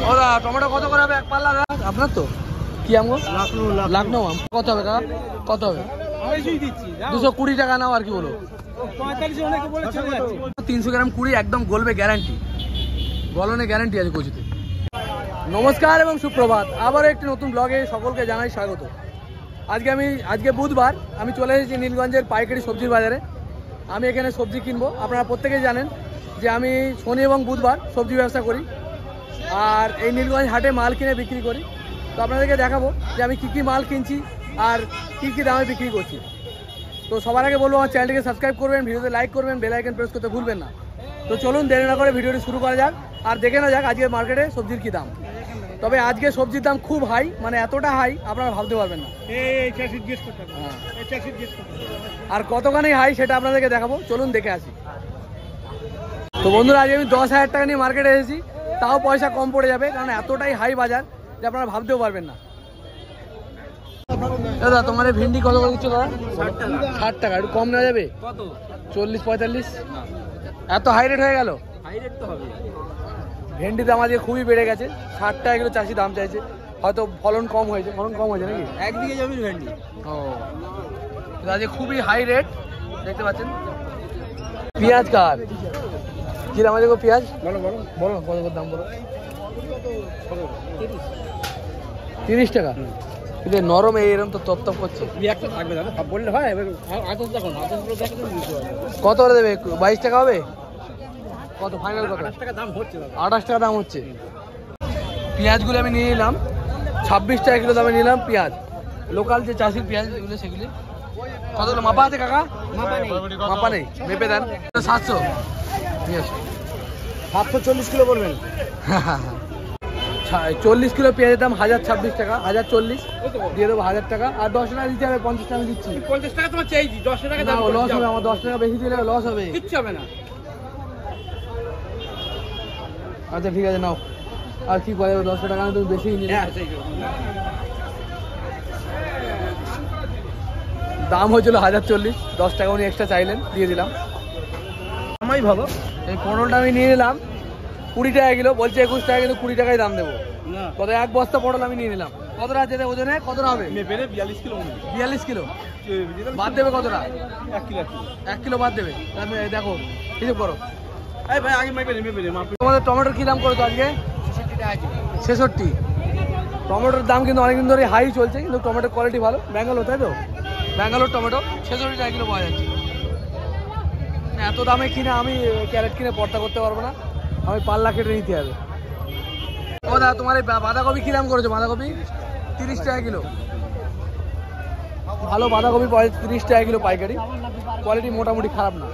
ওরা টমেটো কত করে হবে এক পাল্লা? আপনার তো কি আম গো? লাকনো আম। কত হবে কাকা? কত হবে? 220 টাকা নাও আর কি বলো। 300 গ্রাম কুড়ি একদম গলবে, গ্যারান্টি, গলনে গ্যারান্টি আছে কচুতে। নমস্কার এবং সুপ্রভাত, আবারও একটি নতুন ব্লগে সকলকে জানাই স্বাগত। আজকে বুধবার, আমি চলে এসেছি নীলগঞ্জের পাইকারি সবজির বাজারে। আমি এখানে সবজি কিনবো। আপনারা প্রত্যেকেই জানেন যে আমি শনি এবং বুধবার সবজি ব্যবসা করি, আর এই নীলগঞ্জ হাটে মাল কিনে বিক্রি করি। তো আপনাদেরকে দেখাবো যে আমি কী কী মাল কিনছি আর কী কী দামে বিক্রি করছি। তো সবার আগে বলবো আমার চ্যানেলটিকে সাবস্ক্রাইব করবেন, ভিডিওতে লাইক করবেন, বেল আইকন প্রেস করতে ভুলবেন না। তো চলুন দেরি না করে ভিডিওটি শুরু করা যাক আর দেখে না যাক আজকের মার্কেটে সবজির কী দাম। তবে আজকে সবজির দাম খুব হাই, মানে এতটা হাই আপনারা ভাবতে পারবেন না। আর কতখানি হাই সেটা আপনাদেরকে দেখাবো, চলুন দেখে আসি। তো বন্ধুরা, আজকে আমি 10,000 টাকা নিয়ে মার্কেটে এসেছি, তাও পয়সা কম পড়ে যাবে, কারণ এতটাই হাই বাজার যে আপনারা ভাবতেও পারবেন না। দাদা তোমার ভিন্ডি কত করে দিচ্ছ দাদা? 60 টাকা। একটু কম নেওয়া যাবে? 40-45? এত হাই রেট হয়ে গেল? ভেন্ডি দাম আজকে খুবই বেড়ে গেছে, 60 টাকা কিলো চাষি দাম চাইছে। হয়তো ফলন কম হয়েছে নাকি? একদিকে জমির ভেন্ডি। ও, আজকে খুবই হাই রেট দেখতে পাচ্ছেন। পেঁয়াজ কার কি দাম আছে গো? পেঁয়াজ বলো কত করে দাম বলো? 30 টাকা। কিন্তু নরম এরকম তো তপ করছে। বললে হয়? কত করে দেবে? 22 টাকা হবে? কত ফাইনাল? কত? 28 টাকা দাম হচ্ছে। 28 টাকা দাম হচ্ছে। পেঁয়াজগুলো আমি নিয়ে নিলাম 26 টাকা কিলো দামে নিলাম পেঁয়াজ। লোকাল যে চাষির পেঁয়াজ এগুলো, সেগুলি কতগুলো মাপা আছে কাকা? মাপা নেই, মেপে দেন। 700। ঠিক আছে, 740 কিলো বলবেন। 40 কিলো পেঁয়াজের দাম 1026 টাকা। 1040 দিয়ে দেবো 1000 টাকা। আর 10 টাকা দিতে হবে, 50 টাকা দিচ্ছি। 50 টাকা তোমার চাইছি, 10 টাকা দাম লস হবে আমার। 10 টাকা বেশি দিলে লস হবে। কিচ্ছু হবে না। আচ্ছা ঠিক আছে, নাও। আর কি করে 10 টাকা তুমি বেশি নিলে। দাম হয়েছিল 1040, 10 টাকা উনি এক্সট্রা চাইলেন, দিয়ে দিলাম। আমাই ভালো। এই পটলটা আমি নিয়ে নিলাম 20 টাকা কিলো, বলছে 21 টাকা, কিন্তু 20 টাকায় দাম দেবো। কত? এক বস্তা পটল আমি নিয়ে নিলাম। কতটা আছে ওজনে? কতটা হবে? 42 কিলো। 42 কিলো বাদ দেবে কতটা? 1 কিলো বাদ দেবে। দেখো হিসেব করো। ভাই আগে মেপে তোমাদের টমেটোর কি দাম করেছো আজকে? 66। টমেটোর দাম কিন্তু অনেকদিন ধরে হাই চলছে, কিন্তু টমেটোর কোয়ালিটি ভালো। ব্যাঙ্গালোর, তাই তো? ব্যাঙ্গালোর টমেটো 66 টাকা কিলো পাওয়া যাচ্ছে। এত দামে কিনে আমি ক্যারেট কিনে পর্তা করতে পারবো না, আমি পাল্লা কেটে নিতে হবে। ও দাদা তোমার এই বাঁধাকপি কি দাম করেছো? বাঁধাকপি 30 টাকা কিলো। ভালো বাঁধাকপি পাওয়া যাচ্ছে 30 টাকা কিলো পাইকারি, কোয়ালিটি মোটামুটি খারাপ না।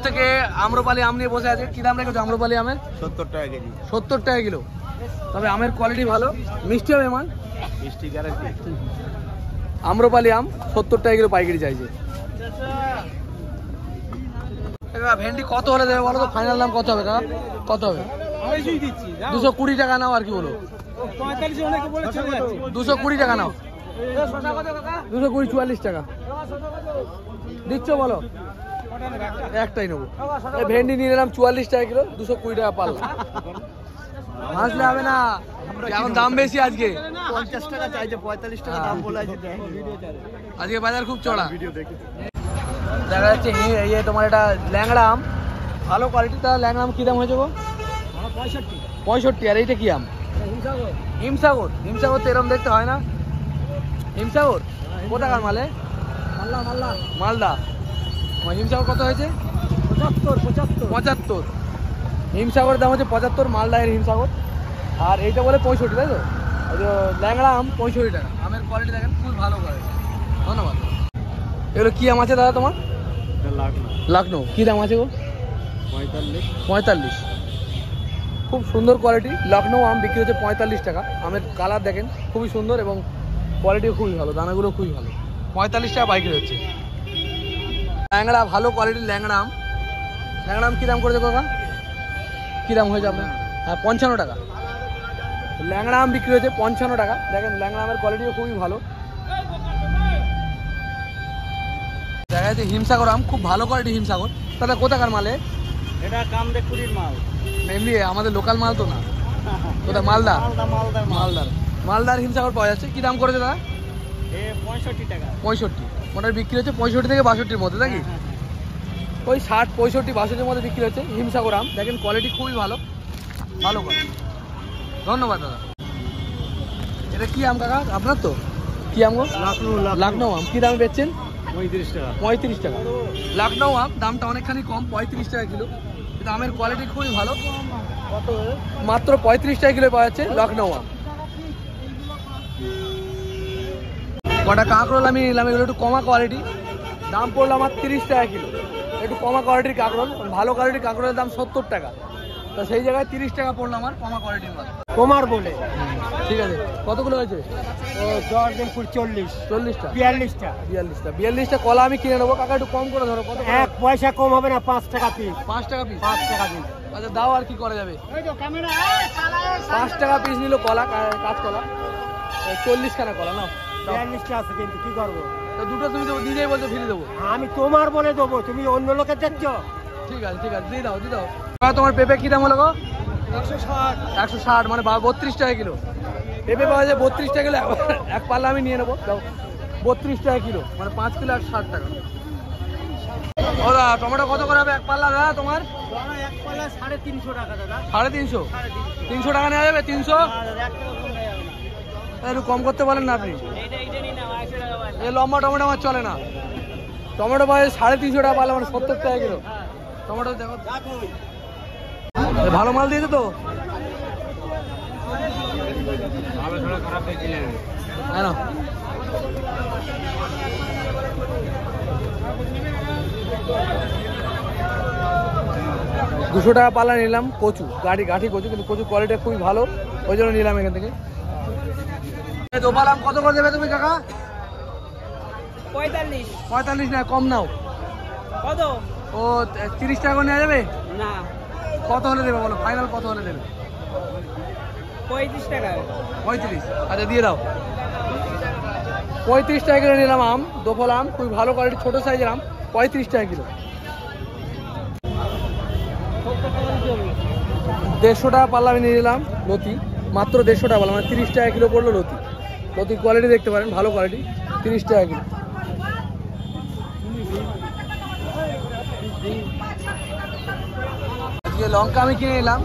থেকে আম্রপালি আম নিয়ে বসে আছে। কি দাম রেখেছো আম্রপালি আমের? 70 টাকা কেজি। 70 টাকা কিলো। তবে আমের কোয়ালিটি ভালো, মিষ্টি হবে মাল, মিষ্টি গ্যারান্টি। আম্রপালি আম 70 টাকা কিলো পাইকারি চাইছে। ভেন্ডি কত হলে দেবে বলো তো? ফাইনাল দাম কত হবে কাকা? কত হবে? 220 টাকা নাও আর কি বলো। 220 টাকা নাও। 220, 44 টাকা দিচ্ছ বলো? একটাই নেবো। ভেন্ডি নিয়ে নিলাম 44 টাকা কিলো, 220 টাকা পাল্লা। হাসলে হবে না, এখন দাম বেশি আজকে। 50 টাকা চাইছে, 45 টাকা দাম বলে আছে। আজকে বাজার খুব চড়া। দেখা যাচ্ছে তোমার এটা ল্যাংড়া আম, ভালো কোয়ালিটি। তা ল্যাংড়া আম কি দাম হয়েছে গো? 65। আর এইটা কি আম? হিমসাগর। হিমসাগর তো এরকম দেখতে হয় না। হিমসাগর কোথাকার মালে? মালদা। হিমসাগর কত হয়েছে? 75। হিমসাগরের দাম হচ্ছে 75, মালদায়ের হিমসাগর। আর এইটা বলে 65, তাই তো? ল্যাংড়া আম 65 টাকা। আমের কোয়ালিটি দেখেন, খুব ভালো কোয়ালিটি। ধন্যবাদ। এগুলো কি আম আছে দাদা তোমার? লাকনো। কি দাম আছে গো? 45। খুব সুন্দর কোয়ালিটি লখনৌ আম বিক্রি হচ্ছে 45 টাকা। আমের কালার দেখেন খুবই সুন্দর এবং কোয়ালিটিও খুবই ভালো, দানাগুলো খুবই ভালো। 45 টাকা বিক্রি হচ্ছে। ল্যাংড়া ভালো কোয়ালিটির ল্যাংড়া আম। ল্যাংড়া আম কী দাম করেছে কাকা? কী দাম হয়েছে আপনার? হ্যাঁ, 55 টাকা। ল্যাংড়া আম বিক্রি হচ্ছে 55 টাকা। দেখেন ল্যাংড়া আমের কোয়ালিটিও খুবই ভালো। দেখা যাচ্ছে হিমসাগর আম, খুব ভালো কোয়ালিটি হিমসাগর। দাদা কোথাকার মালে? এটা কামদেবপুরের মাল। এমনি আমাদের লোকাল মাল তো না, ওটা মালদা। মালদার হিমসাগর পাওয়া যাচ্ছে। কি দাম করেছে দাদা? 65 টাকা। 65। মোটার বিক্রি হচ্ছে 65 থেকে 62-র মধ্যে নাকি? ওই 60, 65, 62-র মধ্যে বিক্রি হচ্ছে হিমসাগর আম। দেখেন কোয়ালিটি খুবই ভালো, ভালো করে। ধন্যবাদ দাদা। এটা কি আম কাকা আপনার? তো কি আম গো? লখনৌ আম। কি দামে বেচছেন? 35 টাকা। 35 টাকা। লখনৌ আম দামটা অনেকখানি কম, 35 টাকা কিলো। কিন্তু আমের কোয়ালিটি খুবই ভালো। মাত্র 35 টাকা কিলো পাওয়া যাচ্ছে লখনৌ আম। কটা কাঁকরোল আমি নিলাম, এগুলো একটু কমা কোয়ালিটি। দাম পড়লো আমার 30 টাকা কিলো। একটু কমা কোয়ালিটির কাঁকরোল। ভালো কোয়ালিটির কাঁকরোলের দাম 70 টাকা। তো সেই জায়গায় 30 টাকা পড়লো আমার কমা কোয়ালিটির মাল। তোমার বলে ঠিক আছে। কতগুলো হয়েছে? ও 10 দিন পুর 40 40টা, 42টা। 42টা কলা আমি কিনে নেবো। কাকা একটু কম করে ধরো। কত? 1 পয়সা কম হবে না, 5 টাকা পিস। 5 টাকা পিস। 5 টাকা পিস। আচ্ছা দাও, আর কি করা যাবে? এই তো ক্যামেরা 5 টাকা পিস নিল কলা, কাঁচকলা। 40 খানা কলা নাও। 42টা আছে, কিন্তু কি করবো? তো দুটো তুমি তো নিজেই বলছো ফিরে দেবো। আমি তোমার বলে দেবো, তুমি অন্য লোকের দিচ্ছ। ঠিক আছে ঠিক আছে, দিয়ে দাও দিয়ে দাও। তোমার পেঁপে কি দাম হলো গো? 160। 160 মানে 32 টাকা কিলো। পেঁপে পাওয়া যায় 32 টাকা কিলো। এক পাল্লা আমি নিয়ে নেবো। দাও 32 টাকা কিলো, মানে 5 কিলো 160 টাকা। ও দাদা টমেটো কত করে হবে এক পাল্লা দাদা তোমার? এক পাল্লা 350 টাকা দাদা। 350? 300 টাকা নেওয়া যাবে? 300? একটু কম করতে বলেন না আপনি? এই লম্বা টমেটো আমার চলে না। টমেটো পাওয়া যায় 350 টাকা পাল্লা, মানে 70 টাকা কিলো। টমেটো দেখো ভালো মাল দিয়েছে তো? হ্যাঁ না, 200 টাকা পাল্লা নিলাম কচু, গাঠি কচু, কিন্তু কচু কোয়ালিটি খুবই ভালো, ওই জন্য নিলাম এখান থেকে। দোপালাম কত করে দেবে তুমি কাকা? 45। 45 না, কম নাও। কত? ও 30 টাকা করে নেওয়া যাবে? না। কত হলে দেবে বলো, ফাইনাল কত হলে দেবে? 35 টাকা। 35? আচ্ছা দিয়ে দাও। 35 টাকা কিলো নিলাম আম, দোফল আম, খুবই ভালো কোয়ালিটি, ছোট সাইজের আম। 35 টাকা কিলো। 150 টাকা পাল্লা আমি নিয়ে নিলাম লতি, মাত্র 150 টাকা পাল্লা, মানে 30 টাকা কিলো পড়লো লতি। লতির কোয়ালিটি দেখতে পারেন, ভালো কোয়ালিটি, 30 টাকা কিলো। আজকে লঙ্কা আমি কিনে নিলাম,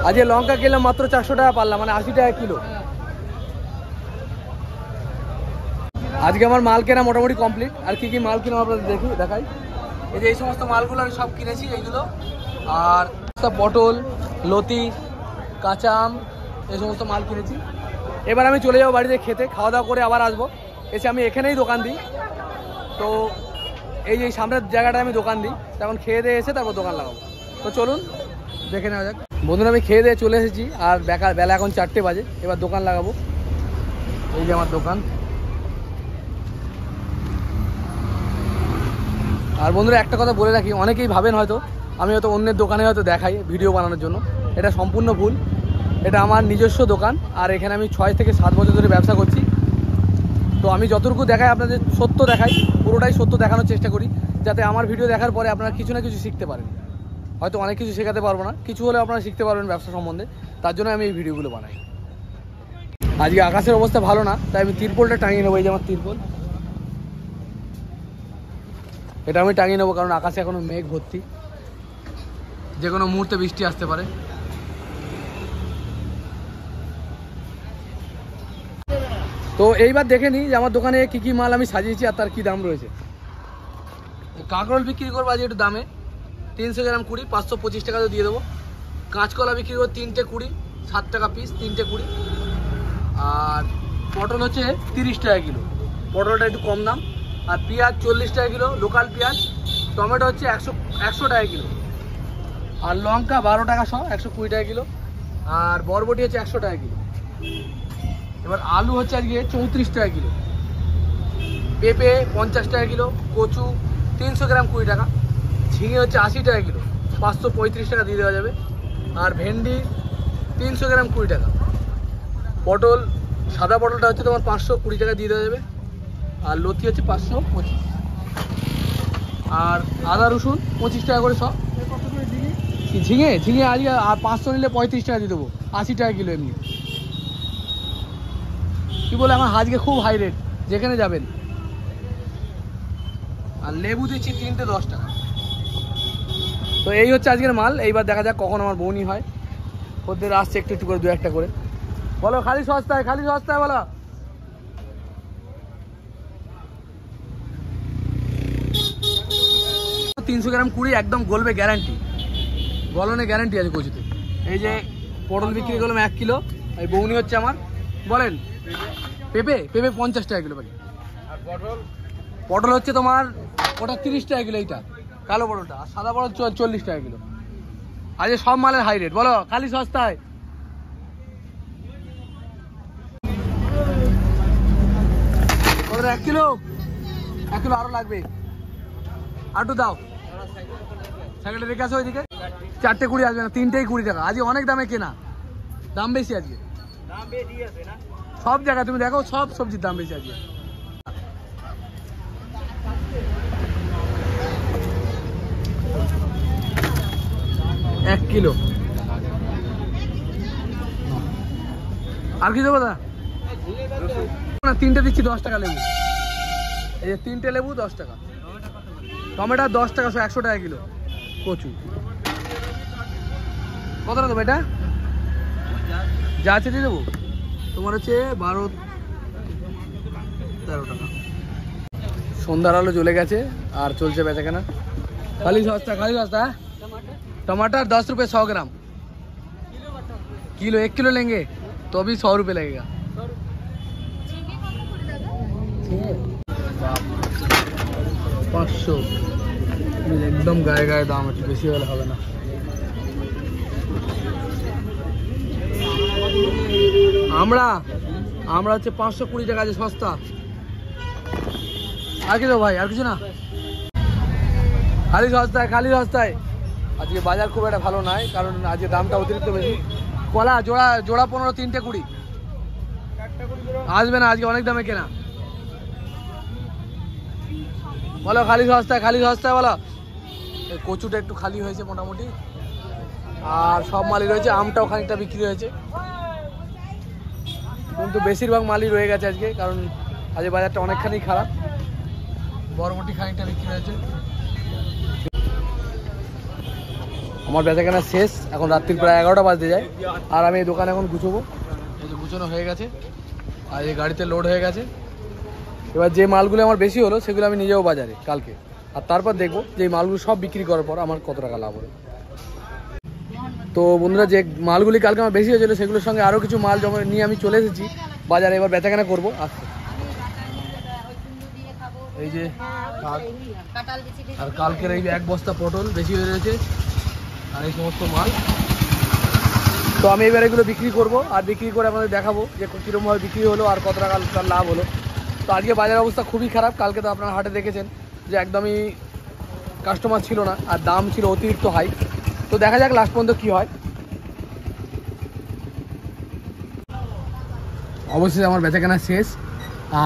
আজকে লঙ্কা কিনলাম মাত্র 400 টাকা পাল্লা, মানে 80 টাকা কিলো। আজকে আমার মাল কেনা মোটামুটি কমপ্লিট। আর কি কি মাল কিনা আপনাদের দেখাই। এই যে এই সমস্ত মালগুলো আমি সব কিনেছি, এইগুলো। আর পটল, লতি, কাঁচা আম, এই সমস্ত মাল কিনেছি। এবার আমি চলে যাবো বাড়িতে খেতে, খাওয়া দাওয়া করে আবার আসবো। এসে আমি এখানেই দোকান দিই, তো এই যে সামনের জায়গাটায় আমি দোকান দিই। তখন খেয়ে দিয়ে এসে তারপর দোকান লাগাবো। তো চলুন দেখে নেওয়া যাক। বন্ধুরা আমি খেয়ে দিয়ে চলে এসেছি, আর বেলা এখন 4টে বাজে। এবার দোকান লাগাবো। এই যে আমার দোকান। আর বন্ধুরা একটা কথা বলে রাখি, অনেকেই ভাবেন হয়তো আমি হয়তো অন্যের দোকানে হয়তো দেখাই ভিডিও বানানোর জন্য। এটা সম্পূর্ণ ভুল। এটা আমার নিজস্ব দোকান, আর এখানে আমি 6 থেকে 7 বছর ধরে ব্যবসা করছি। তো আমি যতটুকু দেখাই আপনাদের সত্য দেখাই, পুরোটাই সত্য দেখানোর চেষ্টা করি, যাতে আমার ভিডিও দেখার পরে আপনারা কিছু না কিছু শিখতে পারেন। হয়তো অনেক কিছু শেখাতে পারবো না, কিছু হলে আপনারা শিখতে পারবেন ব্যবসা সম্বন্ধে। তার জন্য আমি এই ভিডিওগুলো বানাই। আজকে আকাশের অবস্থা ভালো না, তাই আমি তিরপলটা টাঙিয়ে নেবো। এই যে আমার তিরপল, এটা আমি টাঙিয়ে নেবো, কারণ আকাশে এখনো মেঘ ভর্তি, যে কোনো মুহূর্তে বৃষ্টি আসতে পারে। তো এইবার দেখে নিই যে আমার দোকানে কি কি মাল আমি সাজিয়েছি আর তার কি দাম রয়েছে। কাঁকরোল বিক্রি করবো আজকে একটু দামে, 300 গ্রাম 20, 525 টাকা দিয়ে দেবো। কাঁচকলা বিক্রি করবো 3টে 20, 7 টাকা পিস, 3টে 20। আর পটল হচ্ছে 30 টাকা কিলো, পটলটা একটু কম দাম। আর পেঁয়াজ 40 টাকা কিলো, লোকাল পেঁয়াজ। টমেটো হচ্ছে 100 টাকা কিলো। আর লঙ্কা 12 টাকা শ, 120 টাকা কিলো। আর বরবটি হচ্ছে 100 টাকা কিলো। এবার আলু হচ্ছে আজকে 34 টাকা কিলো। পেঁপে 50 টাকা কিলো। কচু 300 গ্রাম 20 টাকা। ঝিঙে হচ্ছে 80 টাকা কিলো, 535 টাকা দিয়ে দেওয়া যাবে। আর ভেন্ডি 300 গ্রাম 20 টাকা। পটল, সাদা পটলটা হচ্ছে তোমার 520 টাকা দিয়ে দেওয়া যাবে। আর লতি হচ্ছে 525। আর আদা রসুন 25 টাকা করে সব। ঝিঙে ঝিঙে আজকে 500 নিলে 35 টাকা দিয়ে দেবো, 80 টাকা কিলো এমনি। কি বলে আমার আজকে খুব হাই রেট যেখানে যাবেন। আর লেবু দিচ্ছি 3টে 10 টাকা। তো এই হচ্ছে আজকের মাল। এইবার দেখা যাক কখন আমার বউনি হয়। ওদের আসছে একটু একটু করে, 2-1টা করে। বলো খালি সস্তায়, খালি সস্তায় বলো। তিনশো গ্রাম কুড়ি একদম গলবে গ্যারান্টি, গলনে গ্যারান্টি আছে কচুতে। এই যে পটল বিক্রি করলাম 1 কিলো, এই বউনি হচ্ছে আমার। বলেন পেঁপে 50 টাকা কিলো বাকি। পটল হচ্ছে তোমার ওটা 30 টাকা কিলো, এইটা কালো পটলটা। আর সাদা পটল 40 টাকা কিলো। আজকে সব মালের হাই রেট, বলো খালি সস্তায়। ওদের 1 কিলো আরো লাগবে, আটু দাও। সাইকেলটা রেখে আসো ওইদিকে। 4টে 20 আসবে না, 3টেই 20 টাকা। আজকে অনেক দামে কেনা, দাম বেশি আজকে সব জায়গায়। তুমি দেখো সব সবজির দাম বেশি আজকে। এক কিলো আর কি দেবো দাদা? না 3টে দিচ্ছি 10 টাকা লেবু। এই যে 3টে লেবু 10 টাকা। টমেটো 10 টাকা, 100 টাকা কিলো। কচু কত টাকা দেবো? এটা যা আছে দিয়ে দেবো। তোমার হচ্ছে 12-13 টাকা। সন্ধ্যার আলো চলে গেছে আর চলছে বেচাকেনা। খালি সস্তা, খালি সস্তা। टमाटर 10 रुपये 100 ग्राम किलो। 1 किलो लेंगे तो अभी 100 रुपये लगेगा। 500 एकदम गाয়ে গায়ে দাম, একটু বেশি হলে হবে না। আমরা হচ্ছে 520 টাকা আছে, সস্তা। আর কি দেবো ভাই? আর কিছু না, খালি সস্তায়, খালি সস্তায়। আজকে বাজার খুব একটা ভালো নয়, কারণ আজকে দামটা অতিরিক্ত বেশি। কলা জোড়া 15, 3টে 20 আসবে না আজকে, অনেক দামে কেনা। বলো খালি সস্তায়, খালি সস্তায় বলো। কচুটা একটু খালি হয়েছে মোটামুটি, আর সব মালই রয়েছে। আমটাও খানিকটা বিক্রি হয়েছে, কিন্তু বেশিরভাগ মালই রয়ে গেছে আজকে, কারণ আজকে বাজারটা অনেকখানি খারাপ। বরবটি খানিকটা বিক্রি হয়েছে। আমার বেচাকেনা শেষ, এখন রাত্রির প্রায় 11টা বাজতে যায়। আর আমি এই দোকানে এখন গুছবো। এই যে গুছানো হয়ে গেছে আর এই গাড়িতে লোড হয়ে গেছে। এবার যে মালগুলো আমার বেশি হলো সেগুলো আমি নিজেও বাজারে কালকে, আর তারপর দেখবো যে এই মালগুলো সব বিক্রি করার পর আমার কত টাকা লাভ হবে। তো বন্ধুরা, যে মালগুলি কালকে আমার বেশি হয়েছিল সেগুলোর সঙ্গে আরও কিছু মাল জমা নিয়ে আমি চলে এসেছি বাজারে। এবার বেচাকেনা করবো আজকে। এই যে আর কালকের এই 1 বস্তা পটল বেশি হয়ে রয়েছে, আর এই সমস্ত মাল। তো আমি এবার এগুলো বিক্রি করব, আর বিক্রি করে আপনাদের দেখাবো যে কীরকমভাবে বিক্রি হলো আর কত টাকা তার লাভ হলো। তো আজকে বাজার অবস্থা খুবই খারাপ। কালকে তো আপনারা হাটে দেখেছেন যে একদমই কাস্টমার ছিল না, আর দাম ছিল অতিরিক্ত হাই। তো দেখা যাক লাস্ট পর্যন্ত কী হয়। অবশ্যই আমার বেচাকেনা শেষ,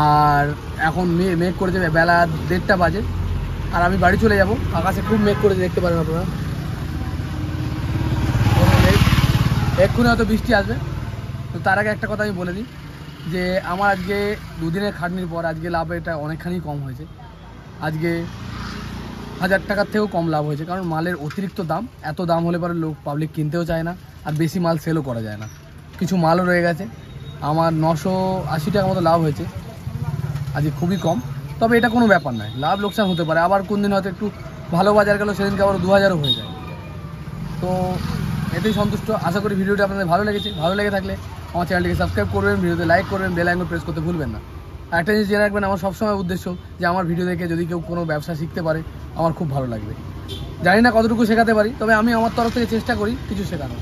আর এখন মেঘ করেছে, বেলা 1:30টা বাজে, আর আমি বাড়ি চলে যাব। আকাশে খুব মেঘ করেছে, দেখতে পারেন আপনারা। এক্ষুনি হয়তো বৃষ্টি আসবে। তো তার আগে একটা কথা আমি বলে দিই যে আমার আজকে 2 দিনের খাটনির পর আজকে লাভ এটা অনেকখানি কম হয়েছে। আজকে 1000 টাকার থেকেও কম লাভ হয়েছে, কারণ মালের অতিরিক্ত দাম। এত দাম হলে পরে লোক পাবলিক কিনতেও চায় না, আর বেশি মাল সেলও করা যায় না। কিছু মালও রয়ে গেছে। আমার 980 টাকা মতো লাভ হয়েছে আজকে, খুবই কম। তবে এটা কোনো ব্যাপার নয়, লাভ লোকসান হতে পারে। আবার কোন দিন হয়তো একটু ভালো বাজার গেল, সেদিনকে আবার 2000ও হয়ে যায়। তো এতেই সন্তুষ্ট। আশা করি ভিডিওটা আপনাদের ভালো লেগেছে। ভালো লেগে থাকলে আমার চ্যানেলটিকে সাবস্ক্রাইব করবেন, ভিডিওতে লাইক করবেন, বেল আইকন প্রেস করতে ভুলবেন না। আর একটা জিনিস জেনে রাখবেন, আমার সবসময় উদ্দেশ্য যে আমার ভিডিও দেখে যদি কেউ কোনো ব্যবসা শিখতে পারে আমার খুব ভালো লাগবে। জানি না কতটুকু শেখাতে পারি, তবে আমি আমার তরফ থেকে চেষ্টা করি কিছু শেখানোর।